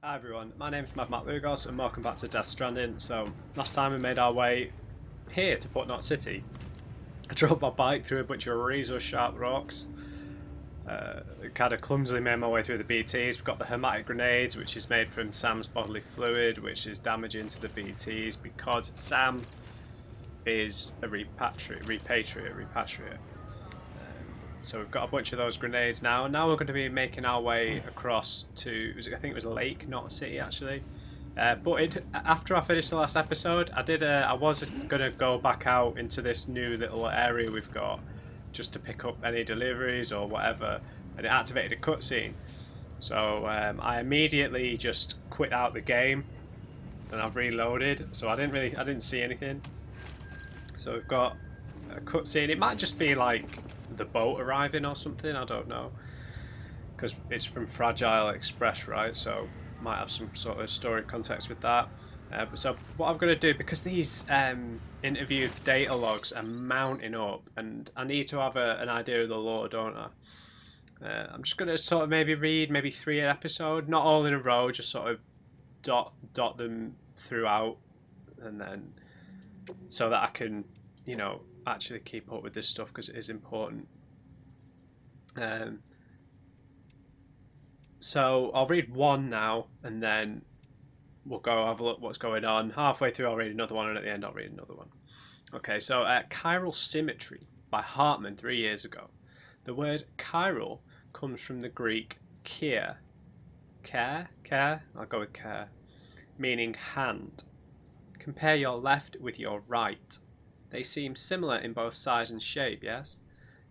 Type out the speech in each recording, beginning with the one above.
Hi everyone, my name is MadMatt Lugos and welcome back to Death Stranding. So, last time we made our way here to Port City. I drove my bike through a bunch of razor sharp rocks. Kind of clumsily made my way through the BTs. We've got the hermetic grenades, which is made from Sam's bodily fluid, which is damaging to the BTs because Sam is a repatriate. So we've got a bunch of those grenades now. Now we're going to be making our way across to, I think it was Lake, not a city actually. After I finished the last episode, I was going to go back out into this new little area we've got just to pick up any deliveries or whatever, and it activated a cutscene. So I immediately just quit out the game, and I've reloaded. So I didn't see anything. So we've got a cutscene. It might just be like the boat arriving or something, I don't know, because it's from Fragile Express, right? So might have some sort of story context with that. So what I'm going to do, because these interview data logs are mounting up and I need to have an idea of the lore, don't I? I'm just going to sort of maybe read maybe 3 an episode, not all in a row, just sort of dot them throughout, and then so that I can, actually keep up with this stuff because it is important. So I'll read one now, and then we'll go have a look what's going on. Halfway through, I'll read another one, and at the end, I'll read another one. Okay, so chiral symmetry by Hartman 3 years ago. The word chiral comes from the Greek care. Care? I'll go with care. Meaning hand. Compare your left with your right. They seem similar in both size and shape, yes?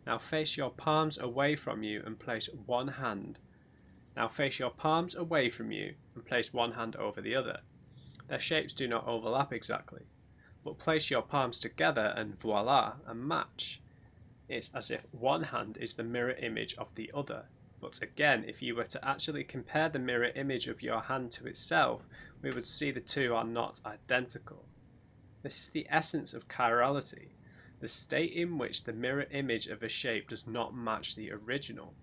Now face your palms away from you and place one hand. Now face your palms away from you and place one hand over the other. Their shapes do not overlap exactly, but place your palms together and voila, a match. It's as if one hand is the mirror image of the other. But again, if you were to actually compare the mirror image of your hand to itself, we would see the two are not identical. This is the essence of chirality, the state in which the mirror image of a shape does not match the original.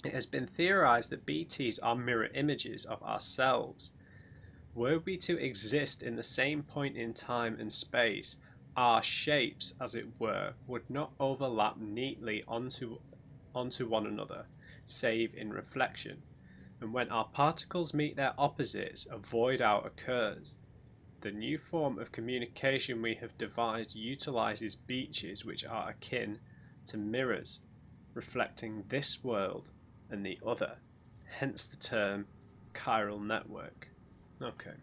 It has been theorized that BTs are mirror images of ourselves. Were we to exist in the same point in time and space, our shapes, as it were, would not overlap neatly onto one another, save in reflection. And when our particles meet their opposites, a void out occurs. The new form of communication we have devised utilizes beaches which are akin to mirrors, reflecting this world and the other, hence the term chiral network. Okay.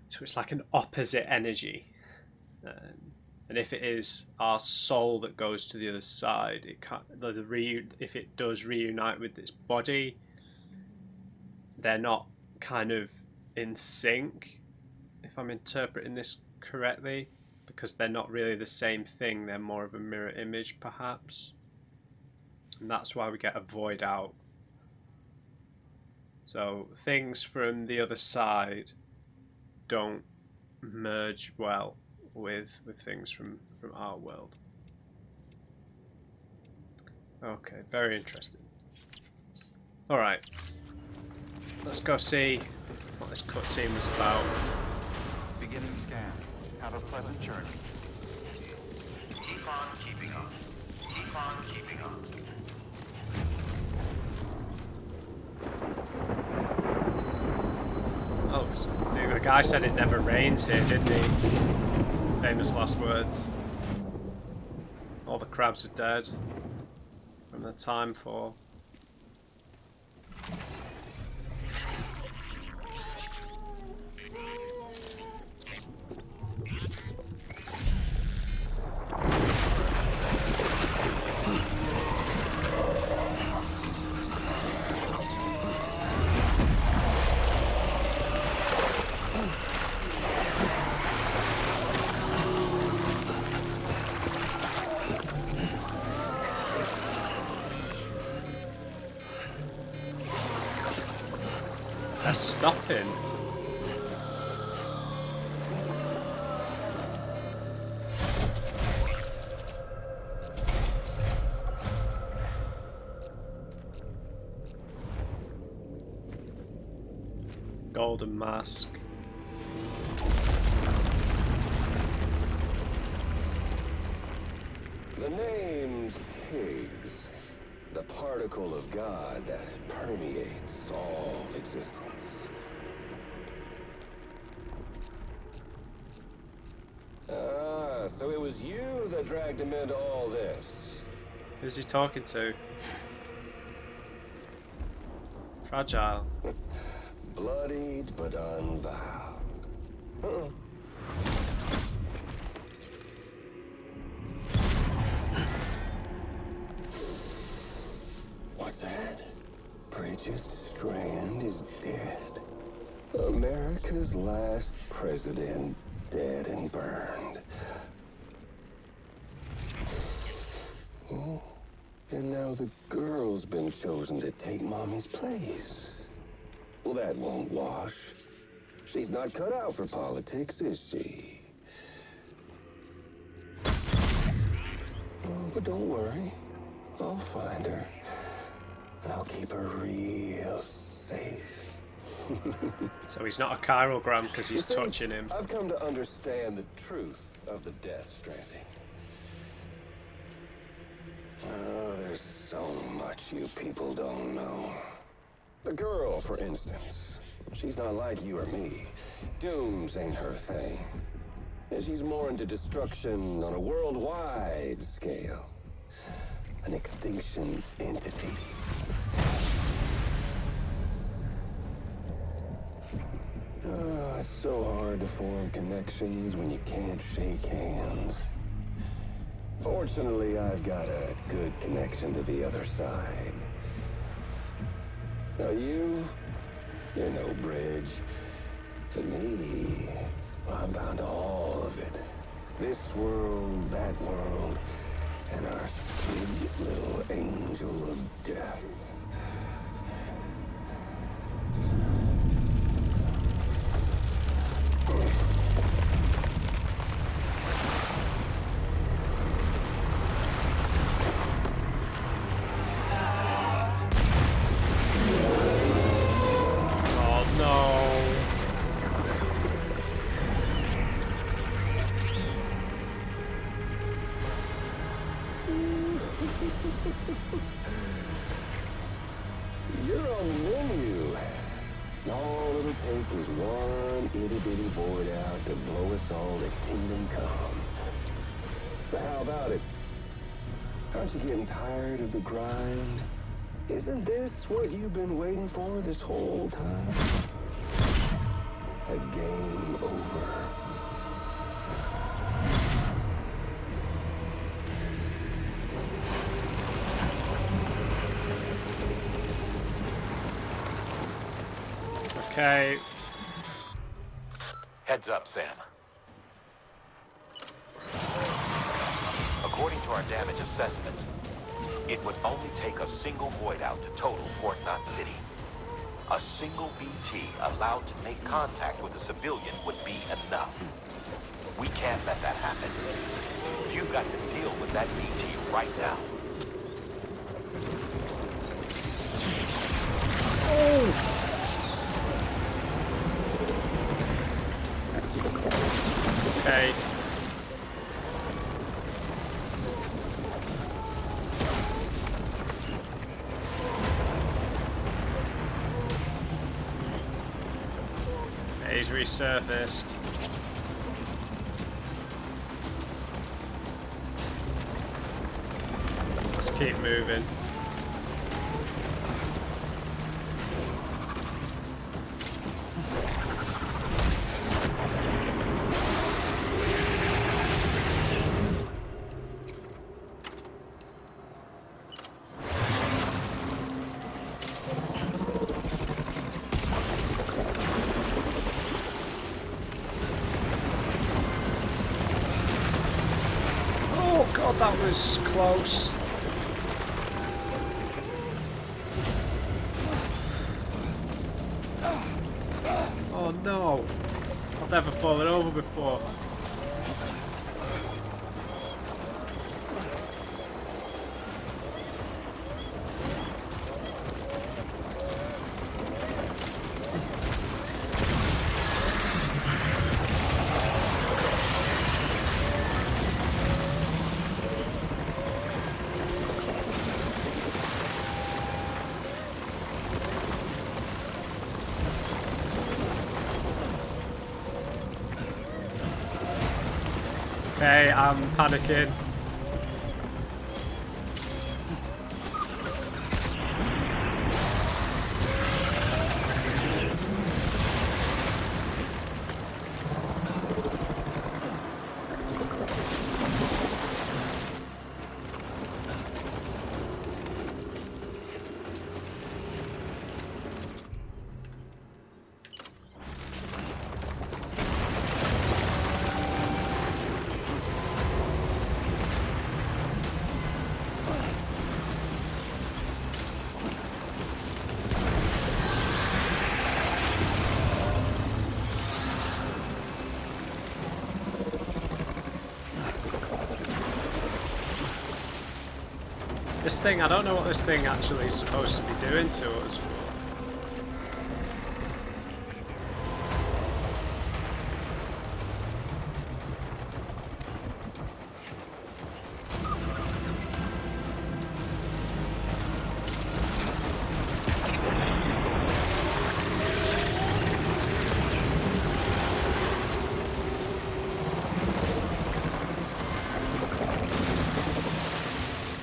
So it's like an opposite energy. And if it is our soul that goes to the other side, if it does reunite with its body, they're not kind of in sync, if I'm interpreting this correctly, because they're not really the same thing. They're more of a mirror image, perhaps, and that's why we get a void out. So things from the other side don't merge well with things from our world. Okay, very interesting. All right, let's go see what this cutscene was about. Beginning scan. Have a pleasant journey. Keep on keeping on. Keep on keeping on. Oh, the guy said it never rains here, didn't he? Famous last words. All the crabs are dead from the time fall. They're stopping. Golden mask. The name's Higgs, the particle of God that permeates all existence. Ah, so it was you that dragged him into all this. Who's he talking to? Fragile. Bloodied but unvowed. What's that? Bridget Strand is dead. America's last president dead and burned. Oh, and now the girl's been chosen to take Mommy's place. Well, that won't wash. She's not cut out for politics, is she? Oh, but don't worry. I'll find her. And I'll keep her real safe. So he's not a chirogram because he's You see, touching him. I've come to understand the truth of the Death Stranding. Oh, there's so much you people don't know. The girl, for instance, she's not like you or me. Dooms ain't her thing. And she's more into destruction on a worldwide scale. An extinction entity. Oh, it's so hard to form connections when you can't shake hands. Fortunately, I've got a good connection to the other side. Now you're no bridge. To me, I'm bound to all of it. This world, that world, and our sweet little angel of death. You're on the menu. All it'll take is one itty-bitty void out to blow us all to kingdom come. So how about it? Aren't you getting tired of the grind? Isn't this what you've been waiting for this whole time? A game over. Okay. Heads up, Sam. According to our damage assessments, it would only take a single void out to total Port Knot City. A single BT allowed to make contact with a civilian would be enough. We can't let that happen. You've got to deal with that BT right now. Oh! Okay. He's resurfaced. Let's keep moving. God, that was close. Oh no, I've never fallen over before. Okay, I'm panicking. This thing, I don't know what this thing actually is supposed to be doing to us.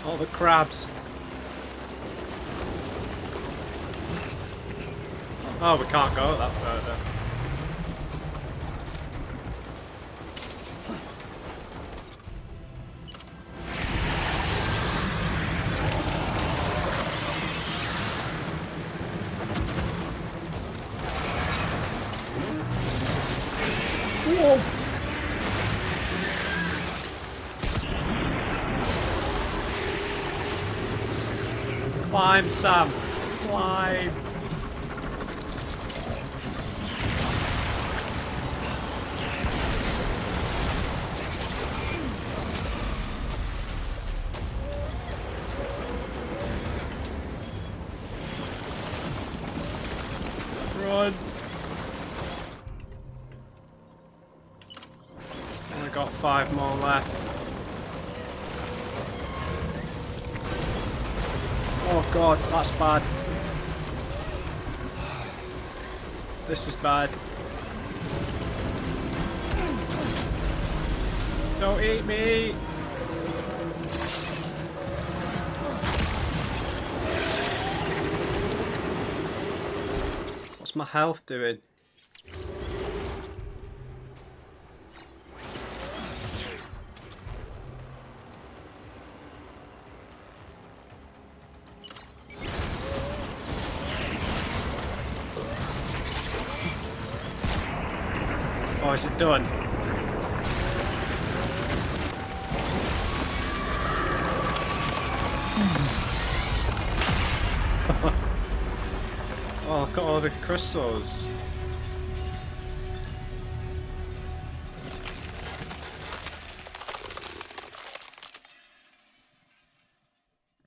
All the crabs. Oh, we can't go that further. Whoa. Climb, Sam. Climb. Run. Only got 5 more left. Oh god, that's bad. This is bad. Don't eat me! What's my health doing? Oh, is it done? Oh, I've got all the crystals.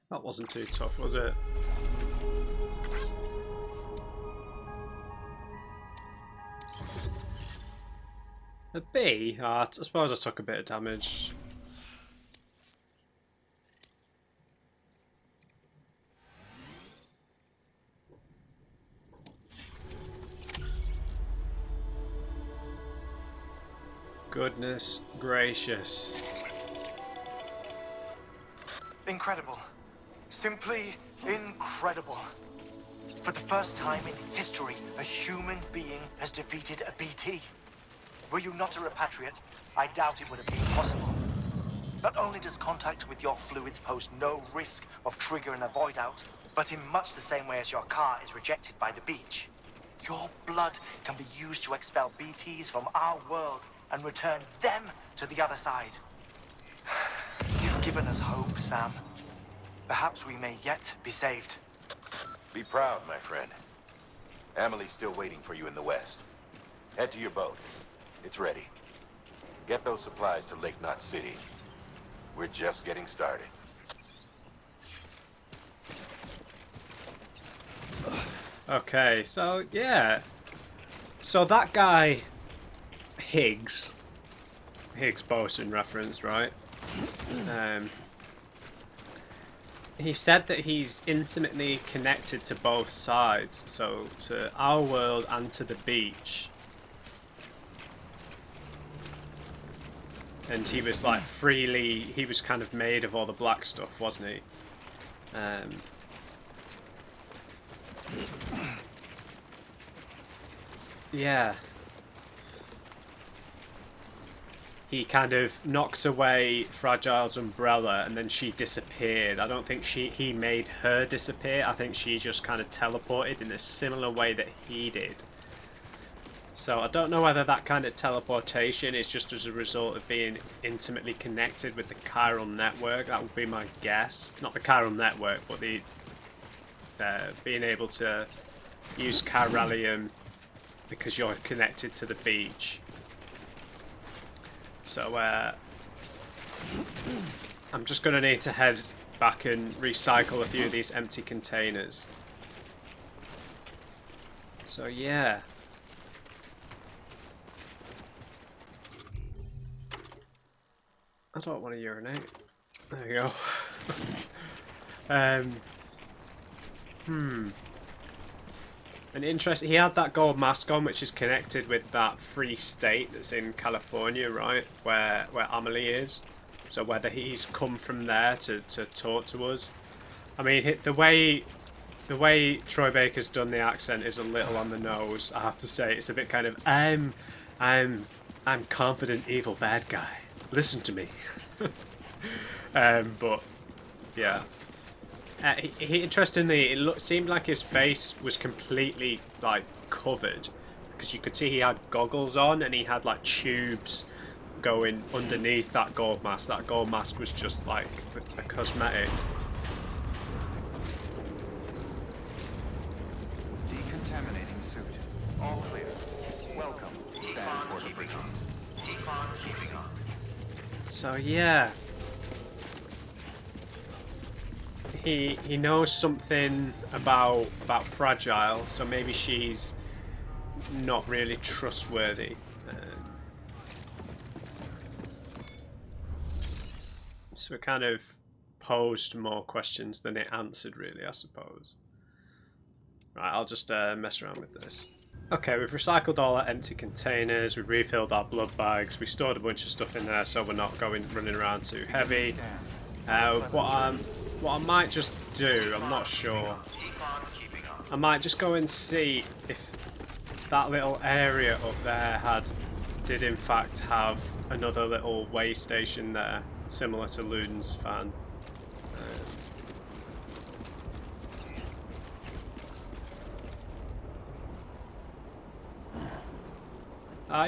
That wasn't too tough, was it? A bee? I suppose I took a bit of damage. Goodness gracious. Incredible. Simply incredible. For the first time in history, a human being has defeated a BT. Were you not a repatriate, I doubt it would have been possible. Not only does contact with your fluids pose no risk of triggering a void out, but in much the same way as your car is rejected by the beach, your blood can be used to expel BTs from our world and return them to the other side. You've given us hope, Sam. Perhaps we may yet be saved. Be proud, my friend. Amelie's still waiting for you in the west. Head to your boat. It's ready. Get those supplies to Lake Knot City. We're just getting started. Okay, so yeah. So that guy, Higgs bosun reference, right? He said that he's intimately connected to both sides, so to our world and to the beach. and he was like he was kind of made of all the black stuff, wasn't he? Yeah. He kind of knocked away Fragile's umbrella and then she disappeared. I don't think he made her disappear. I think she just kind of teleported in a similar way that he did. So I don't know whether that kind of teleportation is just as a result of being intimately connected with the chiral network. That would be my guess. Not the chiral network, but the being able to use chiralium because you're connected to the beach. So I'm just going to need to head back and recycle a few of these empty containers. So yeah. I don't want to urinate. There you go. An interest. He had that gold mask on, which is connected with that free state that's in California, right? Where Amelie is. So whether he's come from there to talk to us. I mean, the way Troy Baker's done the accent is a little on the nose. I have to say, it's a bit kind of I'm confident evil bad guy. Listen to me. But yeah. He interestingly, it seemed like his face was completely like covered, because you could see he had goggles on and he had like tubes going underneath that gold mask. That gold mask was just like a cosmetic. Decontaminating suit. All clear. Welcome, San Puerto Rico. Keep on keeping on. So yeah. He knows something about Fragile, so maybe she's not really trustworthy. So it kind of posed more questions than it answered, really, I suppose. Right, I'll just mess around with this. Okay, we've recycled all our empty containers, we've refilled our blood bags, we stored a bunch of stuff in there so we're not running around too heavy. What I might just do, I'm not sure. I might just go and see if that little area up there did in fact have another little way station there, similar to Luden's fan.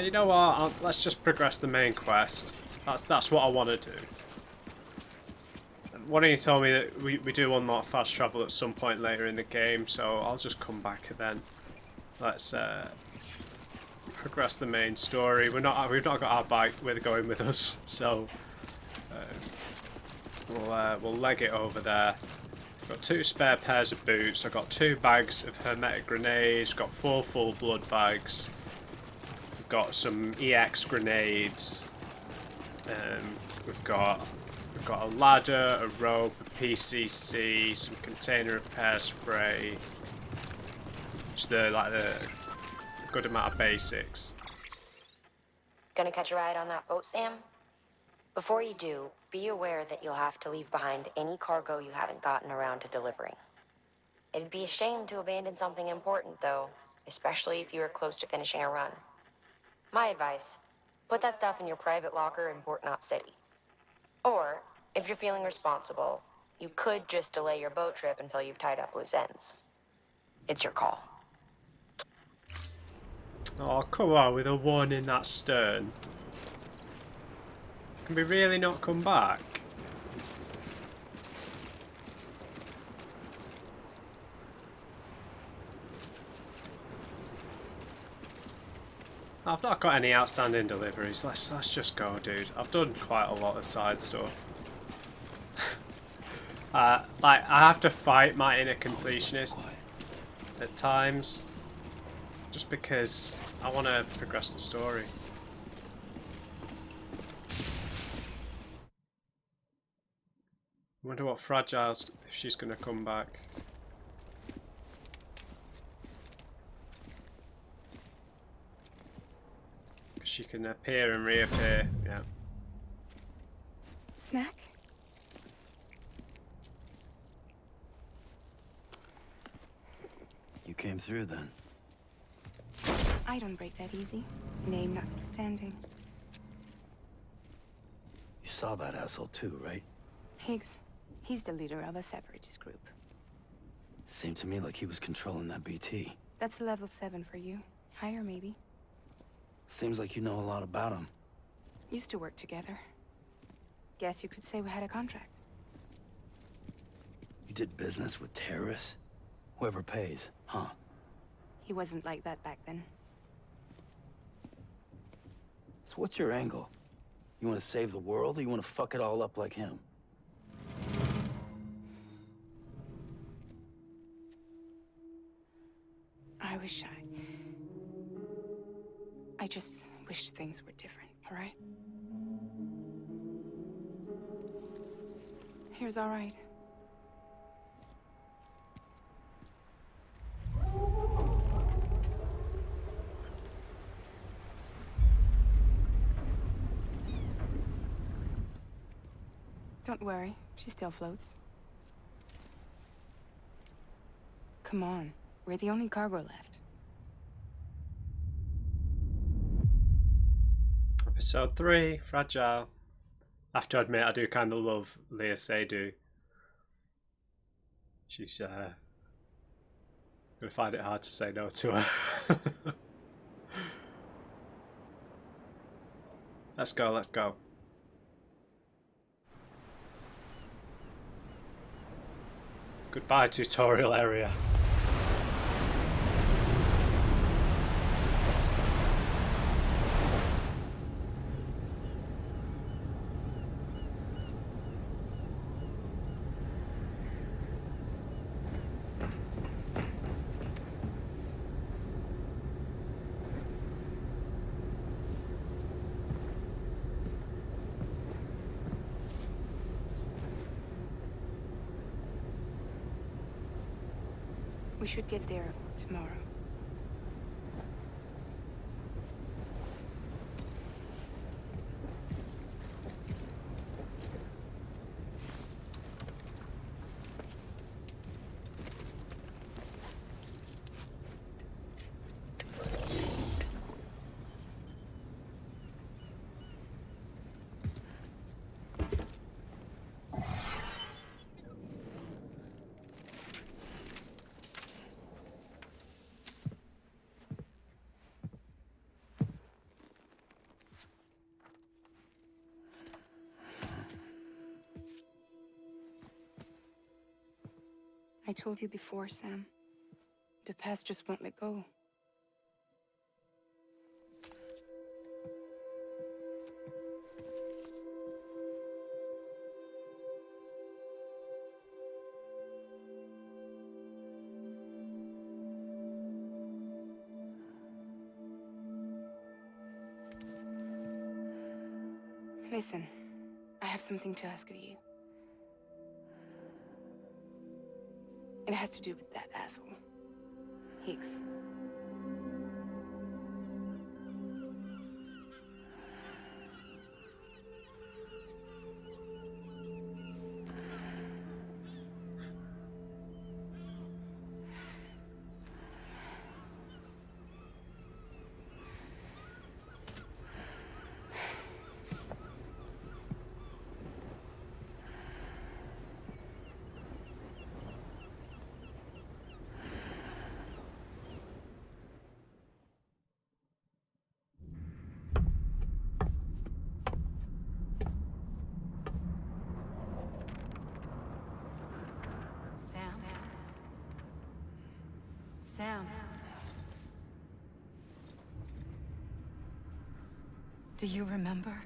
You know what? Let's just progress the main quest. That's what I want to do. One of you told me that we do unlock fast travel at some point later in the game, so I'll just come back then. Let's progress the main story. We've not got our bike going with us, so we'll leg it over there. Got 2 spare pairs of boots. I've got 2 bags of hermetic grenades. Got 4 full blood bags. We've got some EX grenades. We've got a ladder, a rope, a PCC, some container repair spray. Just the good amount of basics. Gonna catch a ride on that boat, Sam? Before you do, be aware that you'll have to leave behind any cargo you haven't gotten around to delivering. It'd be a shame to abandon something important, though, especially if you were close to finishing a run. My advice, put that stuff in your private locker in Port Knot City. Or, if you're feeling responsible, you could just delay your boat trip until you've tied up loose ends. It's your call. Oh, come on, with a 1 in that stern. Can we really not come back? I've not got any outstanding deliveries. Let's just go, dude. I've done quite a lot of side stuff. Like, I have to fight my inner completionist at times, just because I want to progress the story. I wonder what Fragile's, if she's going to come back. She can appear and reappear, yeah. Snack? You came through then. I don't break that easy. Name notwithstanding. You saw that asshole too, right? Higgs. He's the leader of a separatist group. Seemed to me like he was controlling that BT. That's level 7 for you. Higher, maybe. Seems like you know a lot about him. Used to work together. Guess you could say we had a contract. You did business with terrorists? Whoever pays, huh? He wasn't like that back then. So what's your angle? You want to save the world, or you want to fuck it all up like him? I just wish things were different, all right? Here's all right. Don't worry, she still floats. Come on, we're the only cargo left. Episode 3, Fragile. I have to admit, I do kind of love Leah Seydoux. She's gonna find it hard to say no to her. Let's go, let's go. Goodbye, tutorial area. We should get there tomorrow. I told you before, Sam. The past just won't let go. Listen, I have something to ask of you. It has to do with that asshole, Higgs. Sam. Do you remember?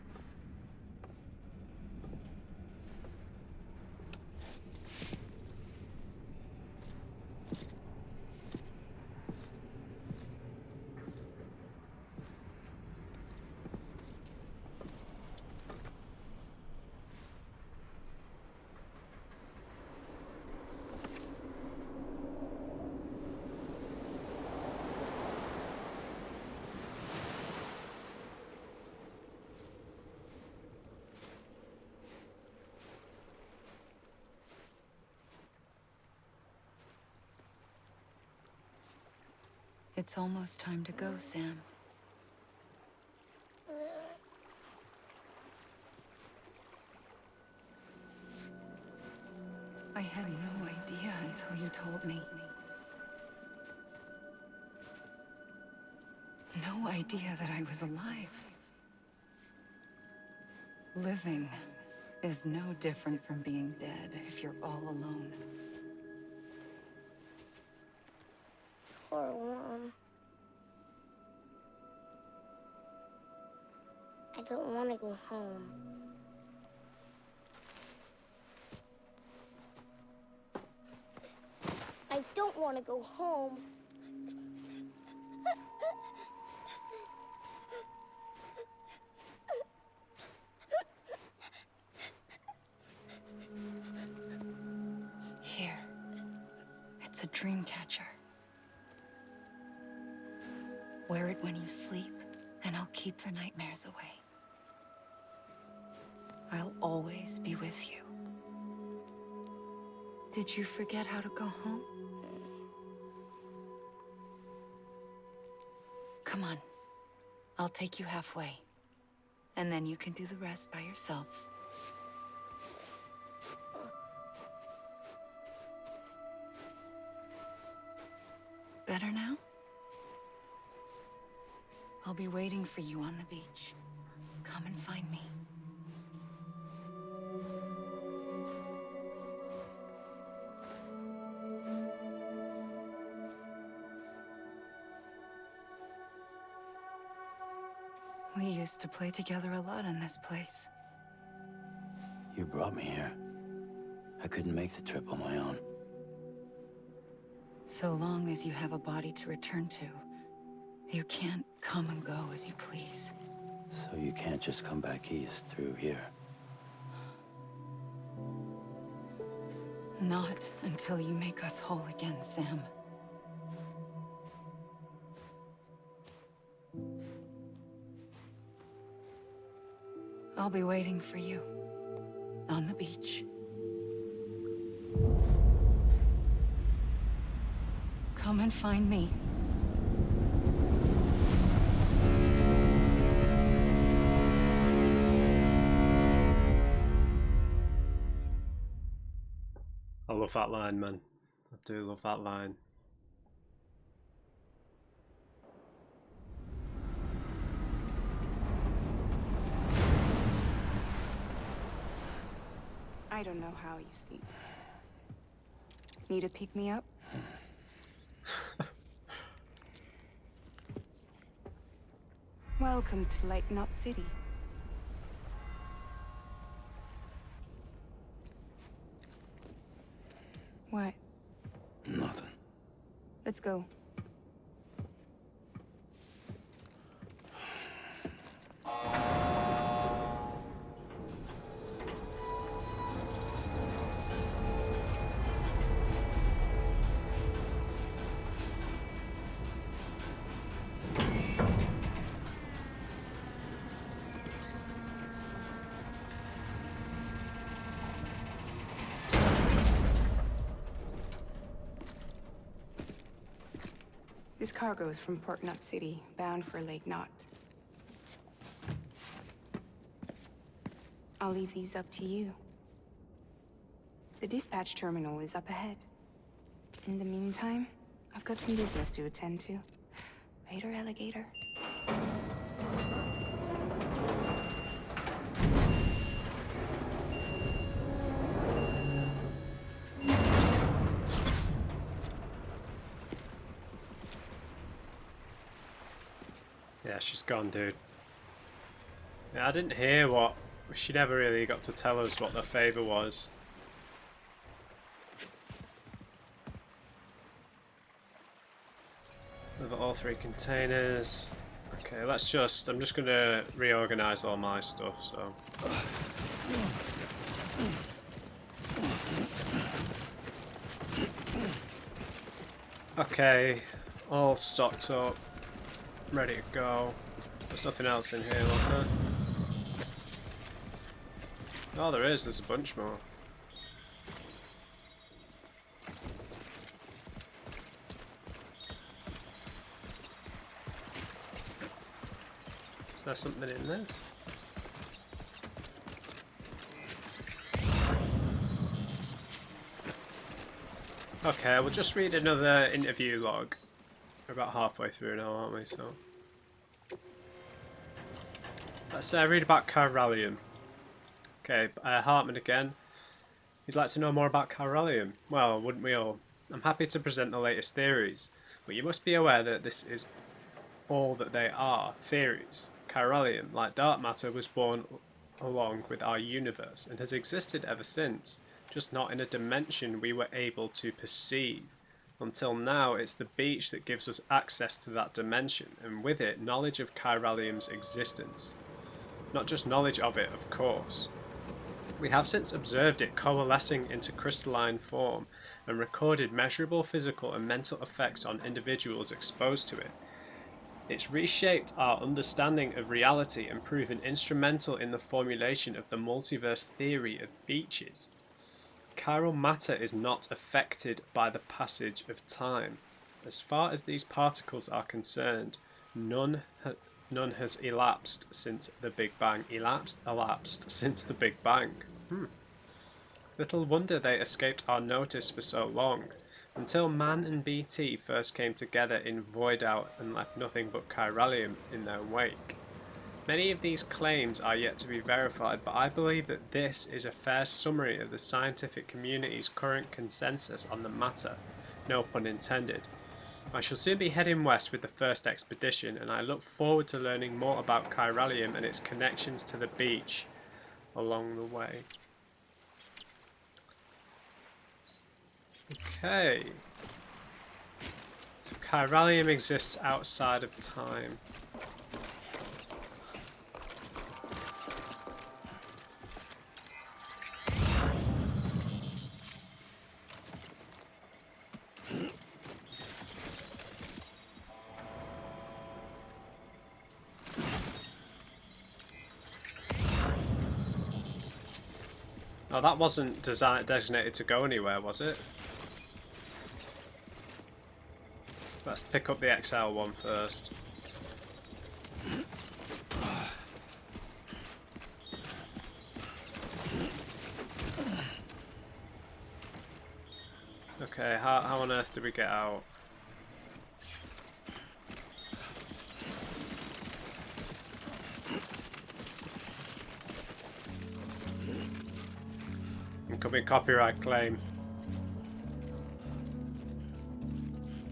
It's almost time to go, Sam. I had no idea until you told me. No idea that I was alive. Living is no different from being dead if you're all alone. Poor Mom. I don't want to go home. I don't want to go home. Here. It's a dream catcher. Wear it when you sleep, and I'll keep the nightmares away. I'll always be with you. Did you forget how to go home? Come on. I'll take you halfway. And then you can do the rest by yourself. Better now? I'll be waiting for you on the beach. Come and find me. We used to play together a lot in this place. You brought me here. I couldn't make the trip on my own. So long as you have a body to return to, you can't come and go as you please. So you can't just come back east through here. Not until you make us whole again, Sam. I'll be waiting for you on the beach. Come and find me. I love that line, man. I do love that line. I don't know how you sleep. Need to pick me up? Welcome to Lake Knot City. What? Nothing. Let's go. This cargo is from Port Knot City, bound for Lake Knot. I'll leave these up to you. The dispatch terminal is up ahead. In the meantime, I've got some business to attend to. Later, alligator. Yeah, she's gone, dude. Yeah, I didn't hear what... She never really got to tell us what the favour was. Over all 3 containers. Okay, let's just... I'm just going to reorganise all my stuff, so... Okay, all stocked up. Ready to go. There's nothing else in here, was there? Oh, there is. There's a bunch more. Is there something in this? Okay, we'll just read another interview log. We're about halfway through now, aren't we? So let's read about chiralium. Okay, Hartman again. You'd like to know more about chiralium? Well, wouldn't we all? I'm happy to present the latest theories, but you must be aware that this is all that they are, theories. Chiralium, like dark matter, was born along with our universe and has existed ever since, just not in a dimension we were able to perceive. Until now, it's the beach that gives us access to that dimension, and with it, knowledge of chiralium's existence. Not just knowledge of it, of course. We have since observed it coalescing into crystalline form and recorded measurable physical and mental effects on individuals exposed to it. It's reshaped our understanding of reality and proven instrumental in the formulation of the multiverse theory of beaches. Chiral matter is not affected by the passage of time. As far as these particles are concerned, none has elapsed since the Big Bang. Elapsed since the Big Bang. Little wonder they escaped our notice for so long, until man and BT first came together in Void Out and left nothing but chiralium in their wake. Many of these claims are yet to be verified, but I believe that this is a fair summary of the scientific community's current consensus on the matter, no pun intended. I shall soon be heading west with the first expedition, and I look forward to learning more about chiralium and its connections to the beach along the way. Okay. So chiralium exists outside of time. Oh, that wasn't designated to go anywhere, was it? Let's pick up the XL one first. Okay, how on earth do we get out? Incoming copyright claim.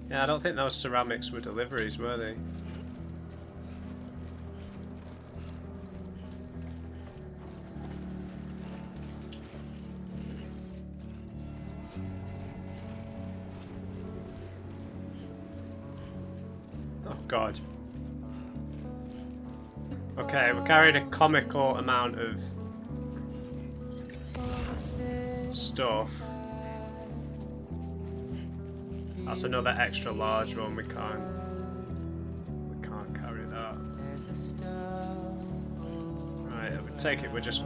Yeah, I don't think those ceramics were deliveries, were they? Oh god. Okay, we're carrying a comical amount of stuff. That's another extra large one. We can't carry that. Right, I would take it. We're just.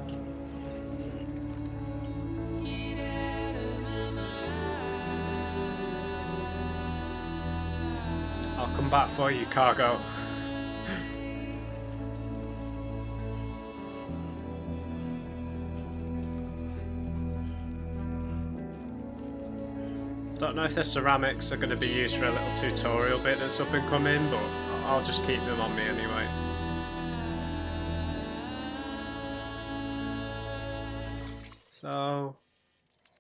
I'll come back for you, cargo. Don't know if the ceramics are going to be used for a little tutorial bit that's up and coming, but I'll just keep them on me anyway. So,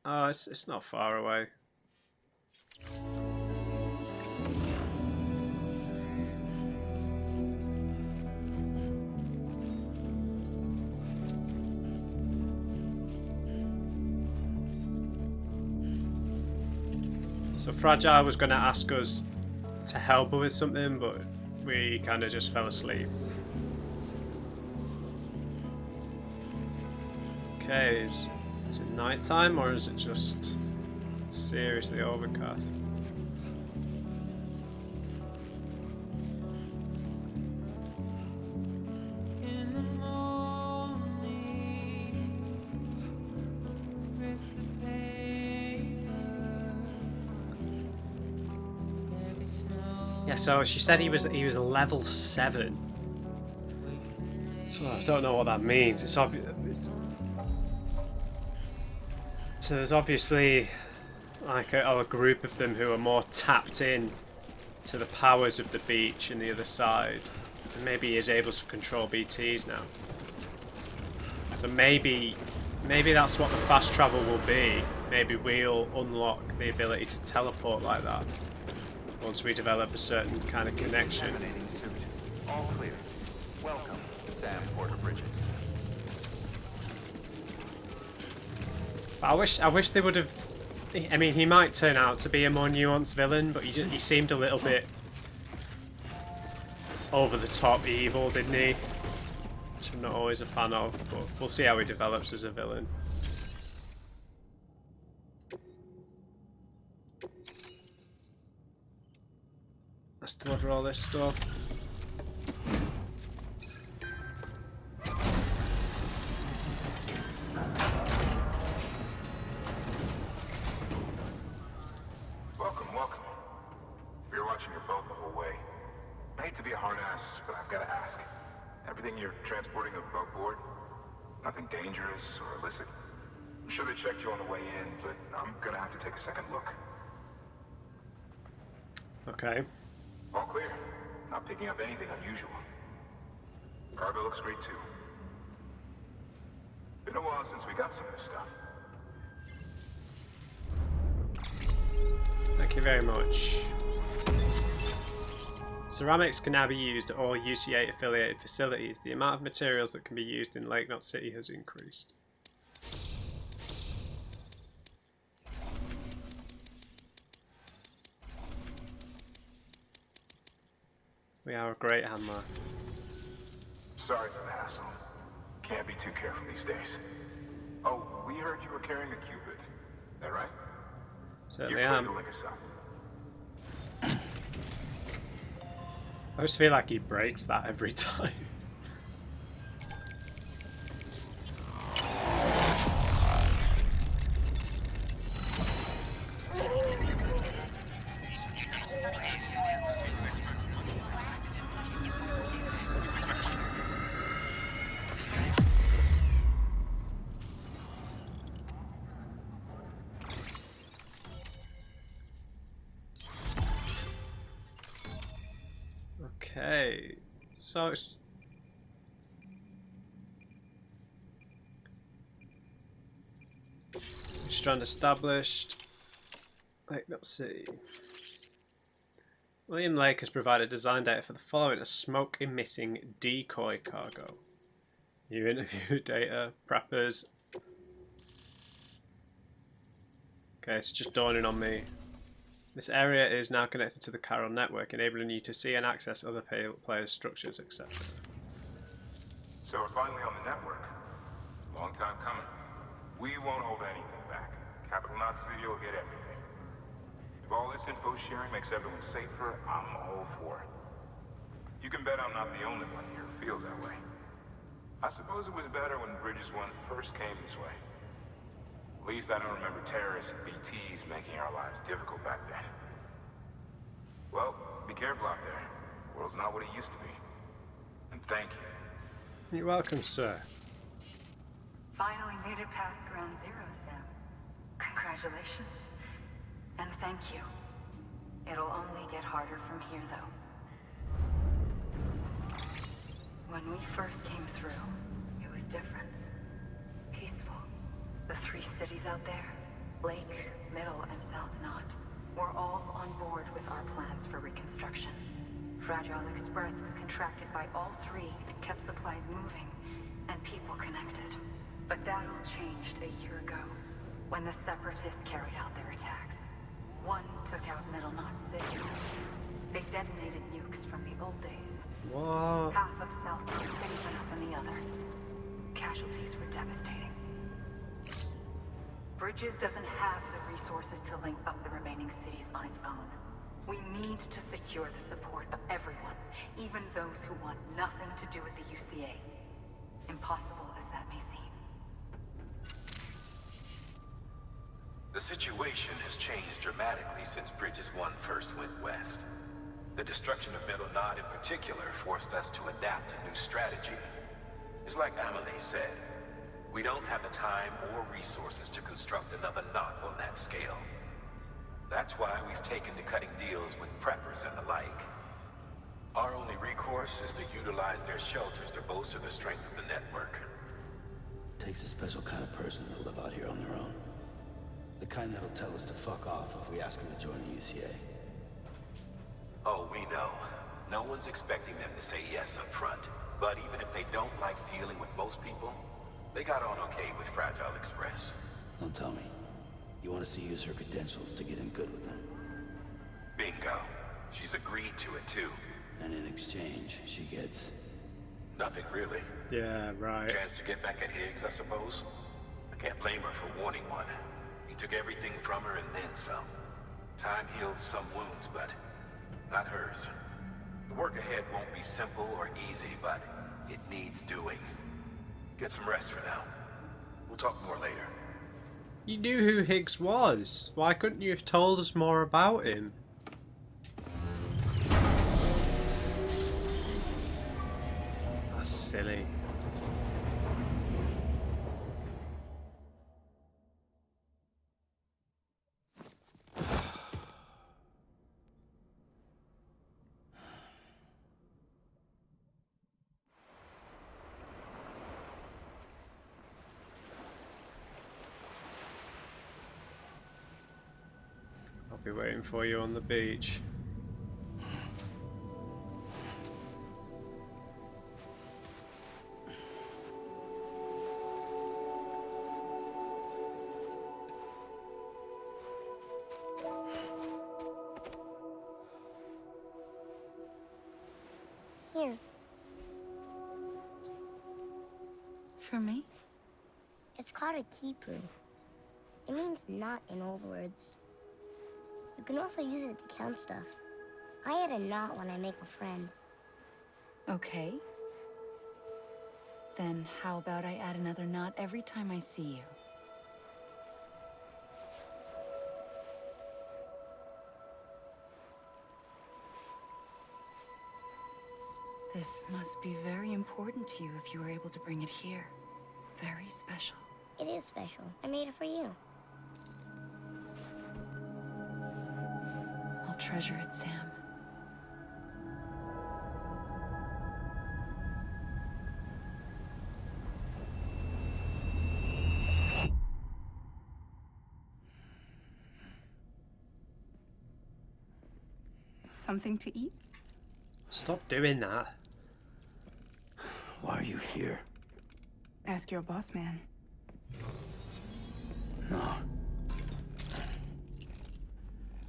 it's not far away. So Fragile was going to ask us to help her with something, but we kind of just fell asleep. Okay, is it night time or is it just seriously overcast? Yeah, so she said he was level 7. So I don't know what that means. It's obvious. So there's obviously like a group of them who are more tapped in to the powers of the beach and the other side, and maybe he is able to control BTs now. So maybe that's what the fast travel will be. Maybe we'll unlock the ability to teleport like that once we develop a certain kind of connection. Emanating suit. All clear. Welcome, Sam Porter Bridges. But I wish they would have. I mean, he might turn out to be a more nuanced villain, but he seemed a little bit over the top evil, didn't he? Which I'm not always a fan of, but we'll see how he develops as a villain. Let's deliver all this stuff. Welcome. We were watching your boat the whole way. I hate to be a hard ass, but I've got to ask. Everything you're transporting above board? Nothing dangerous or illicit? I'm sure they checked you on the way in, but I'm gonna have to take a second look. Okay. All clear. Not picking up anything unusual. Cargo looks great too. Been a while since we got some of this stuff. Thank you very much. Ceramics can now be used at all UC8 affiliated facilities. The amount of materials that can be used in Lake Knot City has increased. We are a great handler. Sorry for the hassle. Can't be too careful these days. Oh, we heard you were carrying a Cupid. Is that right? Certainly You're am. clear to link us up. I just feel like he breaks that every time. Okay, so it's strand established. Like, let's see. William Lake has provided design data for the following: a smoke-emitting decoy cargo. New interview data, preppers. Okay, it's just dawning on me. This area is now connected to the Chiral network, enabling you to see and access other players' structures, etc. So we're finally on the network. Long time coming. We won't hold anything back. Capital Knot City will get everything. If all this info sharing makes everyone safer, I'm all for it. You can bet I'm not the only one here who feels that way. I suppose it was better when Bridges 1 first came this way. At least I don't remember terrorists and BTs making our lives difficult back then. Well, be careful out there. The world's not what it used to be. And thank you. You're welcome, sir. Finally made it past ground zero, Sam. Congratulations. And thank you. It'll only get harder from here, though. When we first came through, it was different. Peaceful. The 3 cities out there, Lake, Middle, and South Knot, were all on board with our plans for reconstruction. Fragile Express was contracted by all 3 and kept supplies moving, and people connected. But that all changed a year ago, when the Separatists carried out their attacks. One took out Middle Knot City. They detonated nukes from the old days. What? Half of South Knot City went up in the other. Casualties were devastating. Bridges doesn't have the resources to link up the remaining cities on its own. We need to secure the support of everyone, even those who want nothing to do with the UCA. Impossible as that may seem. The situation has changed dramatically since Bridges 1 first went west. The destruction of Middle Knot in particular forced us to adapt a new strategy. It's like Amelie said. We don't have the time or resources to construct another knot on that scale. That's why we've taken to cutting deals with preppers and the like. Our only recourse is to utilize their shelters to bolster the strength of the network. Takes a special kind of person to live out here on their own. The kind that'll tell us to fuck off if we ask them to join the UCA. Oh, we know. No one's expecting them to say yes up front. But even if they don't like dealing with most people, they got on okay with Fragile Express. Don't tell me. You want us to use her credentials to get in good with them? Bingo. She's agreed to it too. And in exchange, she gets... Nothing really. Yeah, right. Chance to get back at Higgs, I suppose. I can't blame her for wanting one. He took everything from her and then some. Time heals some wounds, but not hers. The work ahead won't be simple or easy, but it needs doing. Get some rest for now. We'll talk more later. You knew who Higgs was. Why couldn't you have told us more about him? That's silly. I'll be waiting for you on the beach. Here. For me? It's called a keeper. It means knot in old words. You can also use it to count stuff. I add a knot when I make a friend. Okay. Then how about I add another knot every time I see you? This must be very important to you if you were able to bring it here. Very special. It is special. I made it for you. I'll treasure it, Sam. Something to eat? Stop doing that. Why are you here? Ask your boss man. No.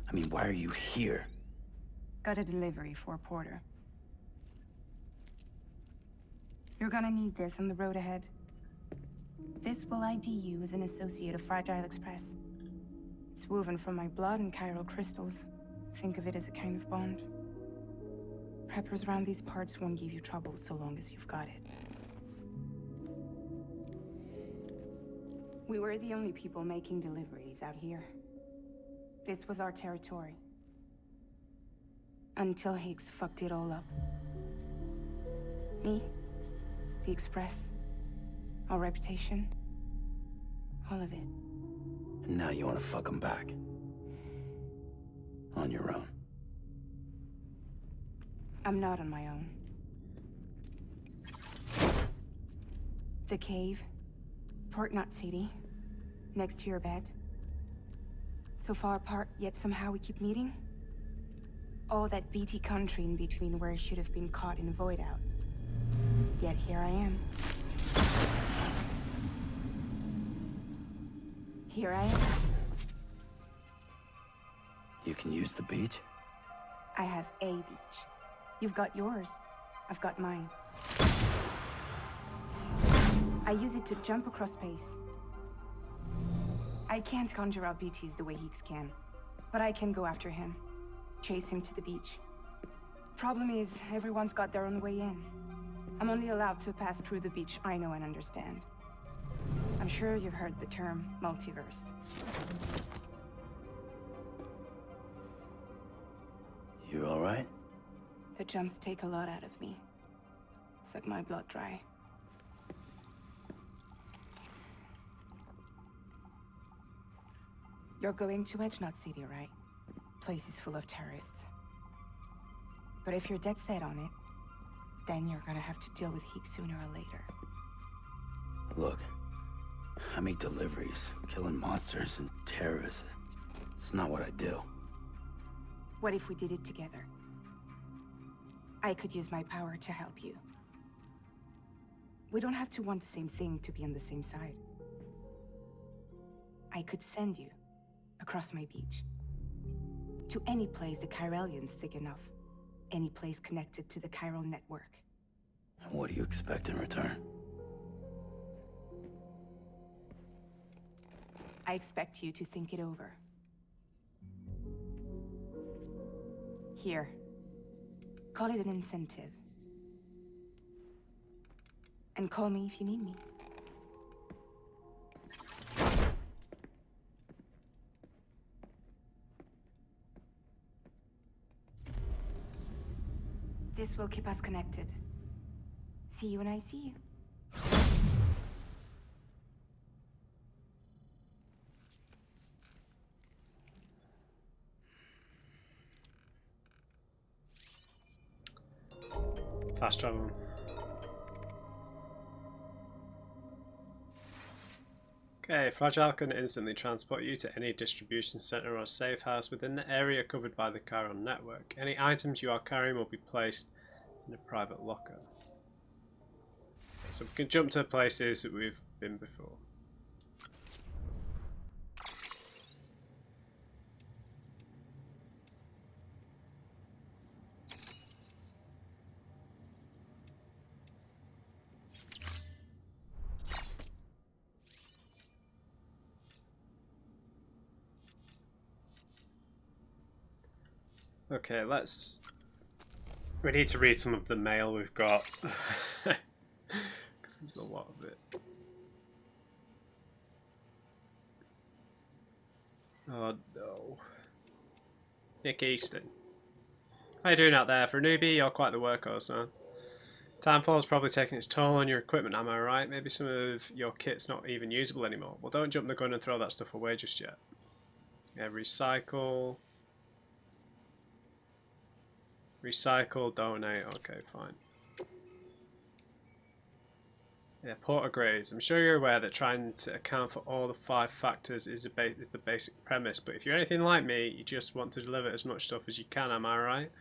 I mean, why are you here? Got a delivery for a porter. You're gonna need this on the road ahead. This will ID you as an associate of Fragile Express. It's woven from my blood and chiral crystals. Think of it as a kind of bond. Preppers around these parts won't give you trouble so long as you've got it. We were the only people making deliveries out here. This was our territory. Until Higgs fucked it all up. Me, the Express, our reputation, all of it. And now you want to fuck them back. On your own. I'm not on my own. The cave, Port Knot City, next to your bed. So far apart, yet somehow we keep meeting. All that BT country in between where I should have been caught in Void Out. Yet here I am. Here I am. You can use the beach? I have a beach. You've got yours. I've got mine. I use it to jump across space. I can't conjure up BTs the way Higgs can, but I can go after him. Chase him to the beach. Problem is, everyone's got their own way in. I'm only allowed to pass through the beach I know and understand. I'm sure you've heard the term multiverse. You all right? The jumps take a lot out of me. Suck my blood dry. You're going to MadMatt City, right? Place is full of terrorists. But if you're dead set on it, then you're gonna have to deal with Higgs sooner or later. Look, I make deliveries, killing monsters and terrorists. It's not what I do. What if we did it together? I could use my power to help you. We don't have to want the same thing to be on the same side. I could send you across my beach. To any place the Chiralian's thick enough. Any place connected to the chiral network. What do you expect in return? I expect you to think it over. Here. Call it an incentive. And call me if you need me. This will keep us connected. See you when I see you. Fast travel. Okay, Fragile can instantly transport you to any distribution center or safe house within the area covered by the Chiron network. Any items you are carrying will be placed in a private locker. So we can jump to places that we've been before. Okay, we need to read some of the mail we've got. Because there's a lot of it. Oh no. Nick Easton. How you doing out there? For a newbie, you're quite the workhorse, huh? Timefall's probably taking its toll on your equipment, am I right? Maybe some of your kit's not even usable anymore. Well, don't jump the gun and throw that stuff away just yet. Yeah, recycle. Recycle, donate, okay, fine. Yeah, Porter Grays. I'm sure you're aware that trying to account for all the 5 factors is the basic premise, but if you're anything like me, you just want to deliver as much stuff as you can, am I right?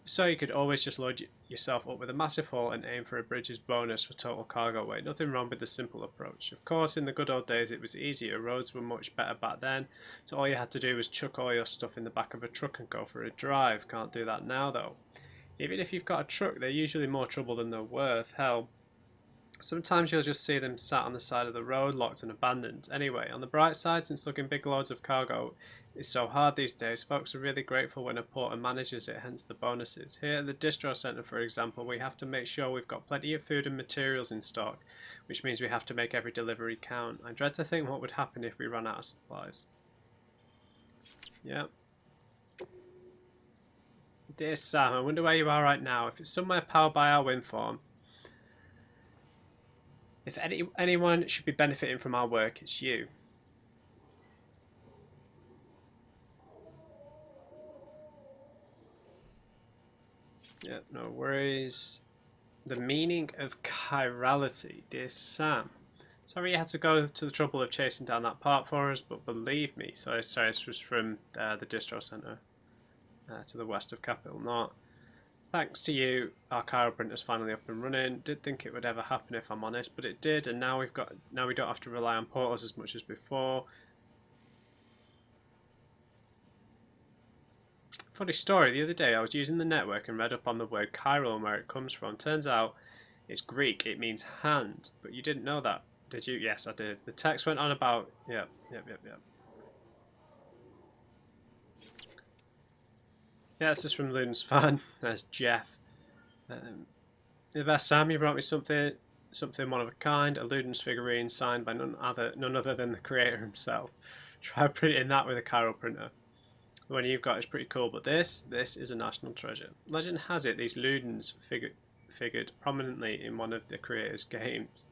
So you could always just load yourself up with a massive haul and aim for a bridge's bonus for total cargo weight. Nothing wrong with the simple approach. Of course, in the good old days it was easier. Roads were much better back then, so all you had to do was chuck all your stuff in the back of a truck and go for a drive. Can't do that now though. Even if you've got a truck, they're usually more trouble than they're worth. Hell, sometimes you'll just see them sat on the side of the road, locked and abandoned. Anyway, on the bright side, since lugging big loads of cargo is so hard these days, folks are really grateful when a porter manages it, hence the bonuses. Here at the distro centre, for example, we have to make sure we've got plenty of food and materials in stock, which means we have to make every delivery count. I dread to think what would happen if we ran out of supplies. Yeah. Dear Sam, I wonder where you are right now. If it's somewhere powered by our wind farm, if anyone should be benefiting from our work, it's you. Yeah, no worries. The meaning of chirality, dear Sam. Sorry you had to go to the trouble of chasing down that part for us, but believe me, sorry, this was from the distro centre. To the west of Capital Knot. Thanks to you, our chiral printer's finally up and running. Did think it would ever happen if I'm honest, but it did, and now we don't have to rely on portals as much as before. Funny story, the other day I was using the network and read up on the word chiral and where it comes from. Turns out it's Greek, it means hand, but you didn't know that, did you? Yes, I did. The text went on about, yep. Yeah, this is from Luden's fan. There's Jeff. The best Sam, you brought me something one of a kind. A Luden's figurine signed by none other than the creator himself. Try printing that with a chiral printer. The one you've got is pretty cool, but this is a national treasure. Legend has it these Ludens figured prominently in one of the creator's games.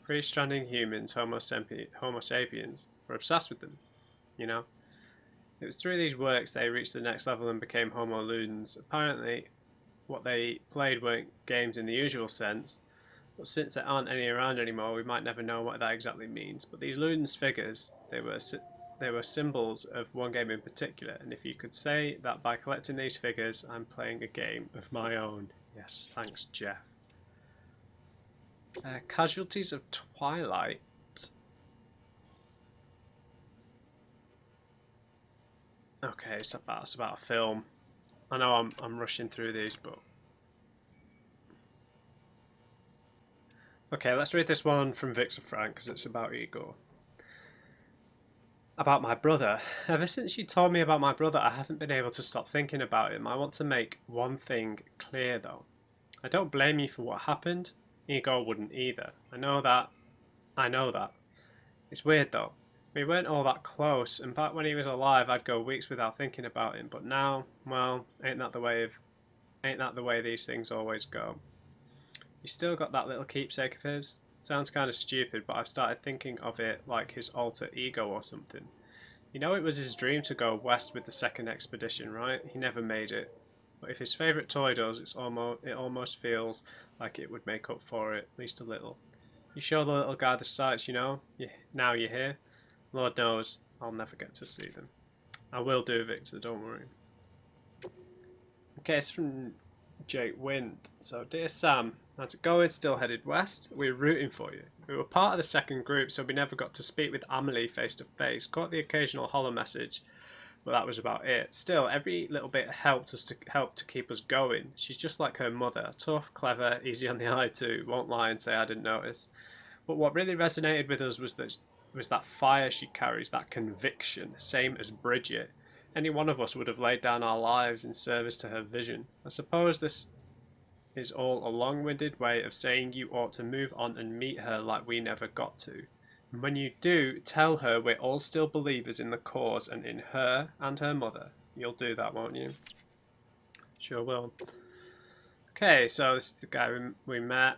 Pre-Stranding humans, Homo sapiens, were obsessed with them, you know. It was through these works they reached the next level and became Homo Ludens. Apparently, what they played weren't games in the usual sense, but since there aren't any around anymore, we might never know what that exactly means. But these Ludens figures, they were symbols of one game in particular, and if you could say that by collecting these figures, I'm playing a game of my own. Yes, thanks, Jeff. Casualties of Twilight. Okay, so that's about a film. I know I'm rushing through these, but okay, let's read this one from Victor Frank because it's about Igor. About my brother. Ever since you told me about my brother, I haven't been able to stop thinking about him. I want to make one thing clear though. I don't blame you for what happened. Igor wouldn't either. I know that. It's weird though. We weren't all that close, and back when he was alive I'd go weeks without thinking about him, but now, well, ain't that the way these things always go. You still got that little keepsake of his? Sounds kind of stupid, but I've started thinking of it like his alter ego or something. You know it was his dream to go west with the second expedition, right? He never made it. But if his favourite toy does, it almost feels like it would make up for it, at least a little. You show the little guy the sights, you know? Now you're here. Lord knows I'll never get to see them. I will do, Victor, don't worry. Okay, it's from Jake Wind. So, dear Sam, how's it going? Still headed west? We're rooting for you. We were part of the second group, so we never got to speak with Amelie face to face. Caught the occasional hollow message, but that was about it. Still, every little bit helped to keep us going. She's just like her mother, tough, clever, easy on the eye too. Won't lie and say I didn't notice. But what really resonated with us was that fire she carries, that conviction, same as Bridget. Any one of us would have laid down our lives in service to her vision. I suppose this is all a long-winded way of saying you ought to move on and meet her like we never got to. And when you do, tell her we're all still believers in the cause and in her and her mother. You'll do that, won't you? Sure will. Okay, so this is the guy we met.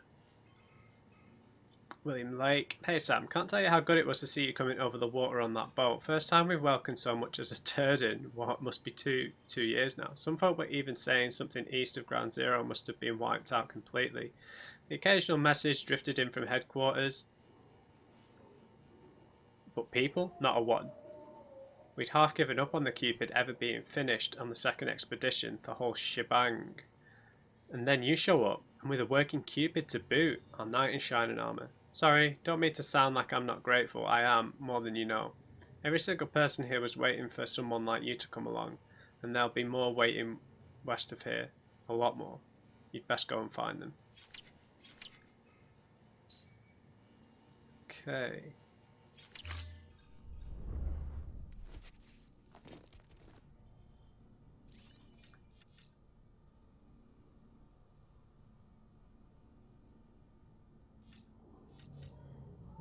William Lake. Hey Sam, can't tell you how good it was to see you coming over the water on that boat. First time we've welcomed so much as a turd in what must be two years now. Some folk were even saying something east of Ground Zero must have been wiped out completely. The occasional message drifted in from headquarters. But people? Not a one. We'd half given up on the Cupid ever being finished on the second expedition, the whole shebang. And then you show up, and with a working Cupid to boot, our knight in shining armour. Sorry, don't mean to sound like I'm not grateful. I am, more than you know. Every single person here was waiting for someone like you to come along, and there'll be more waiting west of here. A lot more. You'd best go and find them. Okay.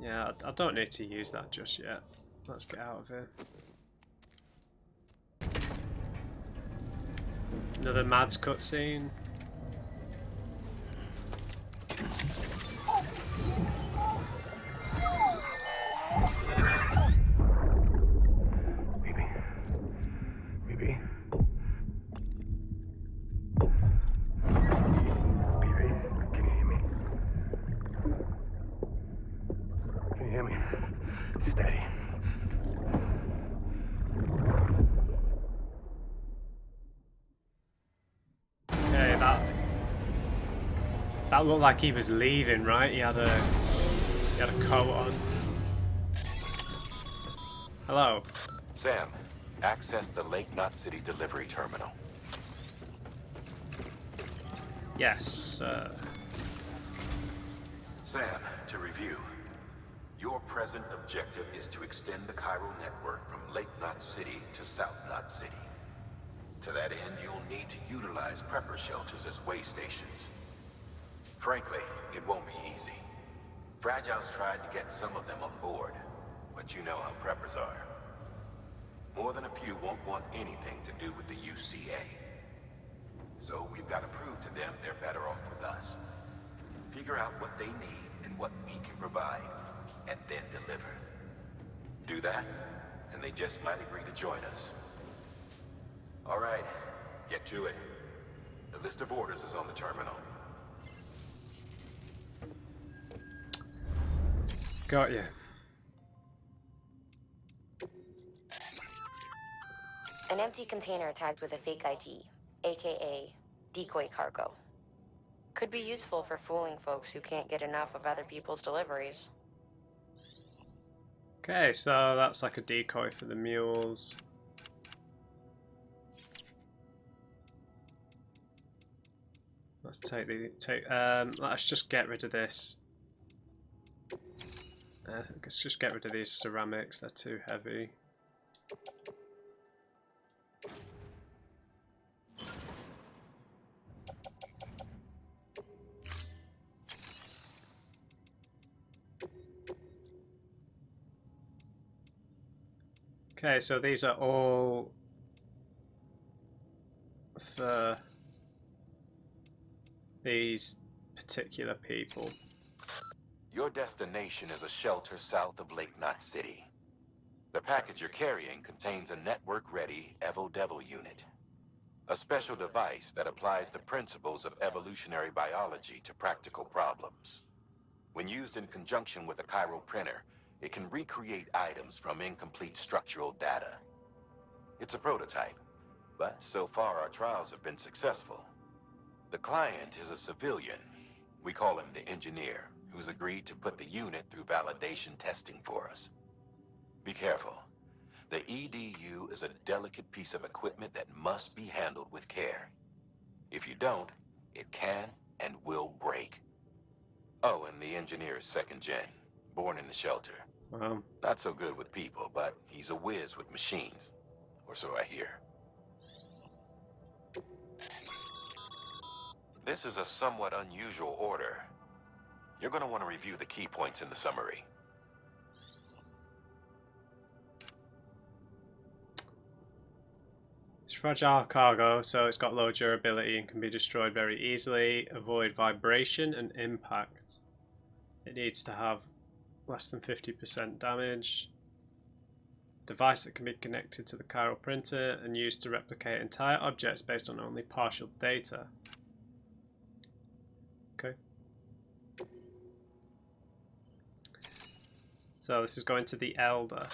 Yeah, I don't need to use that just yet. Let's get out of here. Another Mads cutscene. That looked like he was leaving, right? He had a coat on. Hello. Sam, access the Lake Knot City delivery terminal. Yes. Sam, to review. Your present objective is to extend the chiral network from Lake Knot City to South Knot City. To that end, you'll need to utilize prepper shelters as way stations. Frankly, it won't be easy. Fragile's tried to get some of them on board, but you know how preppers are. More than a few won't want anything to do with the UCA. So we've got to prove to them they're better off with us. Figure out what they need and what we can provide, and then deliver. Do that, and they just might agree to join us. All right, get to it. The list of orders is on the terminal. Got you. An empty container tagged with a fake ID, aka decoy cargo. Could be useful for fooling folks who can't get enough of other people's deliveries. Okay, so that's like a decoy for the mules. Let's let's just get rid of this. Let's just get rid of these ceramics, they're too heavy. Okay, so these are all for these particular people. Your destination is a shelter south of Lake Knot City. The package you're carrying contains a network-ready Evo-Devil unit. A special device that applies the principles of evolutionary biology to practical problems. When used in conjunction with a chiral printer, it can recreate items from incomplete structural data. It's a prototype, but so far our trials have been successful. The client is a civilian. We call him the engineer, who's agreed to put the unit through validation testing for us. Be careful. The EDU is a delicate piece of equipment that must be handled with care. If you don't, it can and will break. Oh, and the engineer is second gen, born in the shelter. Wow. Not so good with people, but he's a whiz with machines. Or so I hear. This is a somewhat unusual order. You're going to want to review the key points in the summary. It's fragile cargo, so it's got low durability and can be destroyed very easily. Avoid vibration and impact. It needs to have less than 50% damage. Device that can be connected to the chiral printer and used to replicate entire objects based on only partial data. Okay. So this is going to the Elder.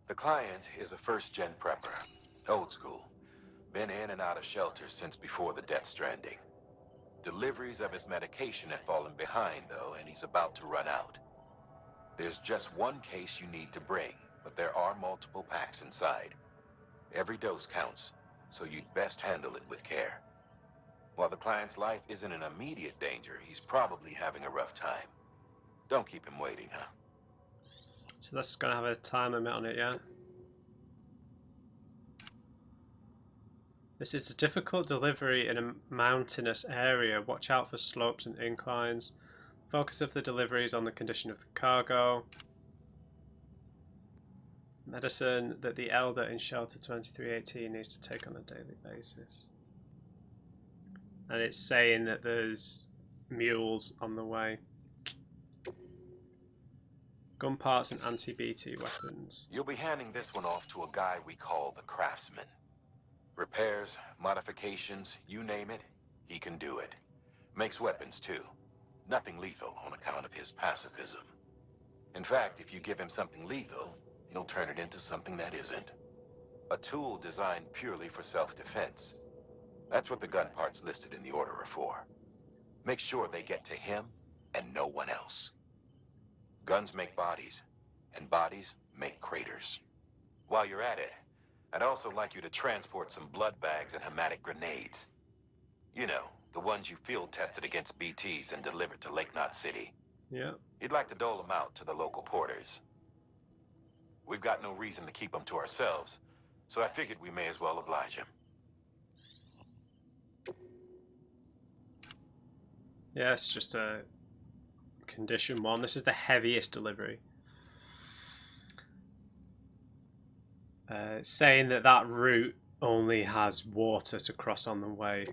The client is a first-gen prepper. Old school. Been in and out of shelters since before the Death Stranding. Deliveries of his medication have fallen behind, though, and he's about to run out. There's just one case you need to bring, but there are multiple packs inside. Every dose counts, so you'd best handle it with care. While the client's life isn't in immediate danger, he's probably having a rough time. Don't keep him waiting, huh? So that's going to have a time limit on it, yeah? This is a difficult delivery in a mountainous area. Watch out for slopes and inclines. Focus of the delivery is on the condition of the cargo. Medicine that the Elder in Shelter 2318 needs to take on a daily basis. And it's saying that there's mules on the way. Gun parts and anti-BT weapons. You'll be handing this one off to a guy we call the Craftsman. Repairs, modifications, you name it, he can do it. Makes weapons too. Nothing lethal on account of his pacifism. In fact, if you give him something lethal, he'll turn it into something that isn't. A tool designed purely for self-defense. That's what the gun parts listed in the order are for. Make sure they get to him and no one else. Guns make bodies, and bodies make craters. While you're at it, I'd also like you to transport some blood bags and hematic grenades. You know, the ones you field tested against BTs and delivered to Lake Knot City. Yeah. You'd like to dole them out to the local porters. We've got no reason to keep them to ourselves, so I figured we may as well oblige him. Yeah, it's just a condition one. This is the heaviest delivery. Saying that that route only has water to cross on the way.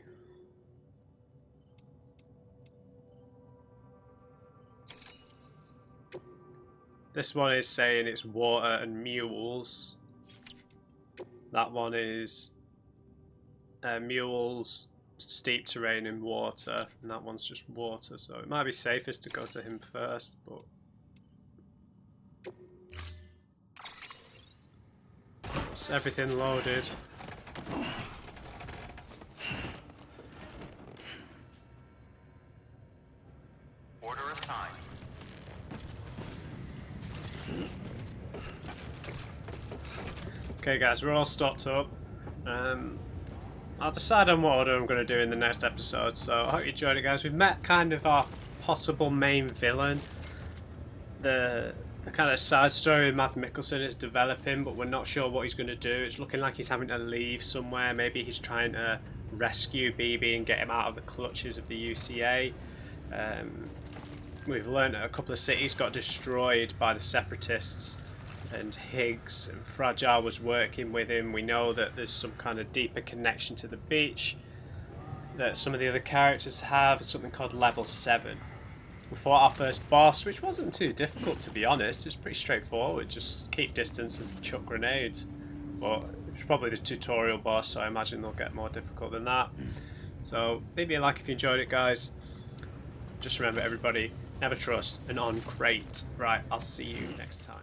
This one is saying it's water and mules. That one is mules, steep terrain and water, and that one's just water, so it might be safest to go to him first, but that's everything loaded. Order assigned. Okay guys, we're all stocked up. I'll decide on what order I'm going to do in the next episode, so I hope you enjoyed it guys. We've met kind of our possible main villain. The kind of side story of Mads Mikkelsen is developing, but we're not sure what he's going to do. It's looking like he's having to leave somewhere. Maybe he's trying to rescue BB and get him out of the clutches of the UCA. We've learned that a couple of cities got destroyed by the Separatists, and Higgs and Fragile was working with him. We know that there's some kind of deeper connection to the beach that some of the other characters have, something called Level 7. We fought our first boss, which wasn't too difficult to be honest. It's pretty straightforward, just keep distance and chuck grenades. But it's probably the tutorial boss, so I imagine they'll get more difficult than that. So leave me a like if you enjoyed it guys. Just remember everybody, never trust an on crate. Right, I'll see you next time.